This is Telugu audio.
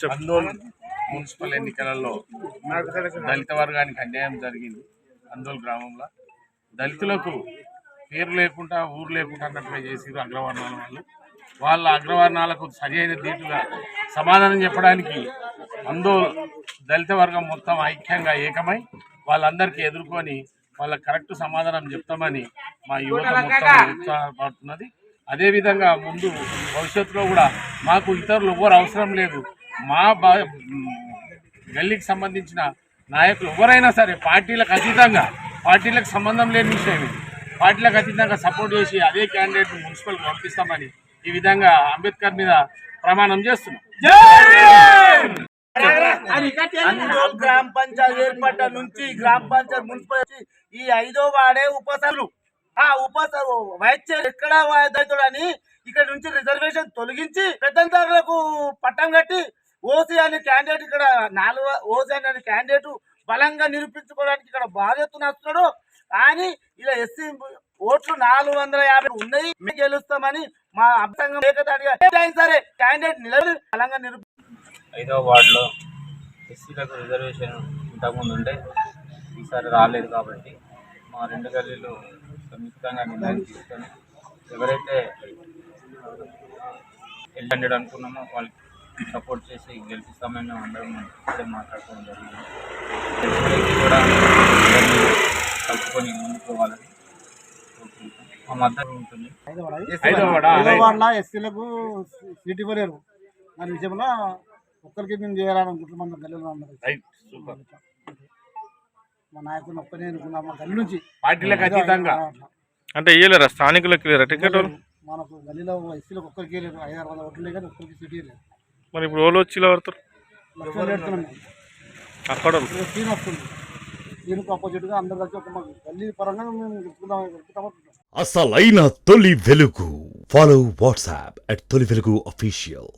అందోల్ మున్సిపల్ ఎన్నికలలో దళిత వర్గానికి అన్యాయం జరిగింది. అందోల్ గ్రామంలో దళితులకు పేరు లేకుండా ఊరు లేకుండా అన్నట్టుగా చేసిరు అగ్రవర్ణాల వాళ్ళు. వాళ్ళ అగ్రవర్ణాలకు సరి అయిన దీటుగా సమాధానం చెప్పడానికి అందోల్ దళిత వర్గం మొత్తం ఐక్యంగా ఏకమై వాళ్ళందరికీ ఎదుర్కొని వాళ్ళకి కరెక్ట్ సమాధానం చెప్తామని మా యువత మొత్తం ఉత్సాహపడుతున్నది. అదేవిధంగా ముందు భవిష్యత్తులో కూడా మాకు ఇతరులు ఎవ్వరు అవసరం లేదు. మా గల్లీకి సంబంధించిన నాయకులు ఎవరైనా సరే పార్టీలకు సంబంధం లేని విషయం ఇది. పార్టీలకు అతీతంగా సపోర్ట్ చేసి అదే క్యాండిడేట్ మున్సిపల్కి పంపిస్తామని ఈ విధంగా అంబేద్కర్ మీద ప్రమాణం చేస్తున్నాం. అందోల్ గ్రామ పంచాయతీ ఏర్పడ్డ నుంచి గ్రామ పంచాయతీ మున్సిపల్ ఈ 5వ వార్డే ఉపసభలు వైస్ చైర్ ఎక్కడ దళితుడని ఇక్కడ నుంచి రిజర్వేషన్ తొలగించి పెద్దంతర్లకు పట్టం కట్టి ఓసీ అనే క్యాండిడేట్ ఇక్కడ 4 ఓసీ అనే క్యాండిడేట్ బలంగా నిరూపించుకోవడానికి ఇక్కడ బాధ్యత వస్తున్నాడు. కానీ ఇలా ఎస్సీ ఓట్లు 450 ఉన్నాయి, మేము గెలుస్తామని మా అభ్యంగా సరే క్యాండిడేట్ నిలబడి బలంగా 5వ వార్డులో ఎస్సీలకు రిజర్వేషన్ ఇంతకుముందు ఉండే, ఈసారి రాలేదు. కాబట్టి మా 2 గల్లీలు సంయుక్తంగా నిర్ణయం తీసుకొని ఎవరైతే క్యాండిడేట్ అనుకున్నామో వాళ్ళకి సపోర్ట్ చేసి గెలిపిస్తామని అందరం ఇప్పుడే మాట్లాడుకోవడం జరిగింది. కూడా కలుపుకొని ముందుకోవాలని మా మద్దతు ఉంటుంది. 5వ వార్డులో ఎస్సీలకు సీట్ ఇవ్వలేరు. దాని విషయంలో ఒక్కరికి మేము చేయాలనుకుంటున్నాం. మన గల్లీలో మా నాయకుని ఒక్కనే అనుకున్నాం. మా గల్లీ నుంచి పార్టీలకు అతీతంగా అంటే ఇవ్వలేరా? స్థానికులకు టికెట్ మనకు గల్లీలో ఎస్సీలకు ఒక్కరికి లేదు. 500 ఓట్లు కానీ ఒక్కరికి సీట్ లేదు. మరి ఇప్పుడు ఓళ్ళు వచ్చి ఇలా పడతారు అక్కడ సీన్ వస్తుంది. దీనికి ఆపోజిట్గా అందరు కలిసి ఒక మాకు గల్లీ పరంగా మేము గెలుపుతాం. అసలైన తొలి వెలుగు. ఫాలో వాట్సాప్ @తొలి వెలుగు official.